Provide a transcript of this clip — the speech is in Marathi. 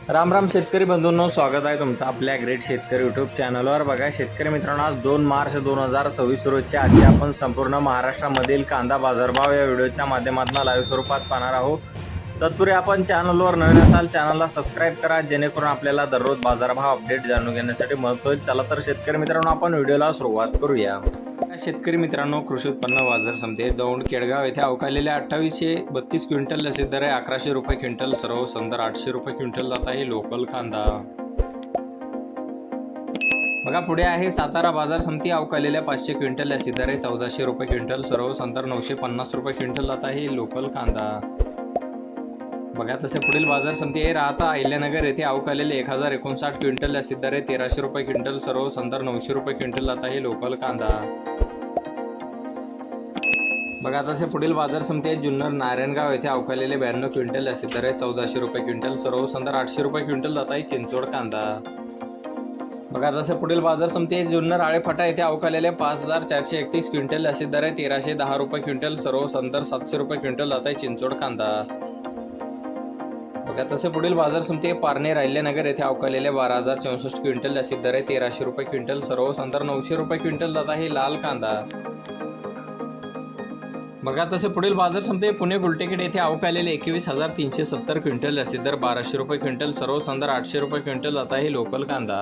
राम राम शेतकरी बंधूंनो, स्वागत आहे तुमचं आपल्या ग्रेट शेतकरी यूट्यूब चॅनलवर। बघा शेतकरी मित्रांनो, आज 2 मार्च 2026 रोजच्या आजच्या आपण संपूर्ण महाराष्ट्रामधील कांदा बाजारभाव या व्हिडिओच्या माध्यमातून लाईव्ह स्वरूपात पाहणार आहोत। तत्पूर्वी आपण चॅनलवर नवीन असाल चॅनलला सबस्क्राईब करा, जेणेकरून आपल्याला दररोज बाजारभाव अपडेट जाणून घेण्यासाठी मदत होईल। चला तर शेतकरी मित्रांनो, आपण व्हिडिओला सुरुवात करूया। शेतकरी मित्रांनो, कृषी उत्पन्न बाजार समिती दौंड केडगाव येथे अवकालेल्या 2832 क्विंटल लसीत दर आहे 1100 रुपये क्विंटल, सर्व संदर 800 रुपये क्विंटल जात आहे लोकल कांदा। बघा पुढे आहे सातारा बाजार समिती अवकालेल्या 500 क्विंटल लसीत दर आहे 1400 रुपये क्विंटल, सर्व संदर 950 रुपये क्विंटल जात आहे लोकल कांदा। बघा तसे पुढील बाजार समिती आहे राहता अहिल्यानगर येथे अवकालेले 1059 क्विंटल लसीत दर आहे 1300 रुपये क्विंटल, सर्व संदर 900 रुपये क्विंटल जात आहे लोकल कांदा। बघा तसे पुढील बाजार समिती आहे जुन्नर नारायणगाव येथे अवकालेले 92 क्विंटल लसीत दर आहे 1400 रुपये क्विंटल, सर्व संदर 800 रुपये क्विंटल जात आहे चिंचोड कांदा। बघा तसे पुढील बाजार समिती आहे जुन्नर आळेफाटा येथे अवकालेले 5431 क्विंटल लसीत दर आहे 1310 रुपये क्विंटल, सर्व संदर 700 रुपये क्विंटल जात आहे चिंचोड कांदा। बघा तसे पुढील बाजार समिती आहे पारनेर अहिल्यानगर येथे अवकालेले 12064 क्विंटल लसीत दर आहे 1300 रुपये क्विंटल, सर्व संदर 900 रुपये क्विंटल जात आहे लाल कांदा। बघा तसे पुढील बाजार समिती पुणे गुलटेकड येथे अवकालेले 21370 क्विंटल लसीत दर 1200 रुपये क्विंटल, सर्व संदर 800 रुपये क्विंटल जात आहे लोकल कांदा।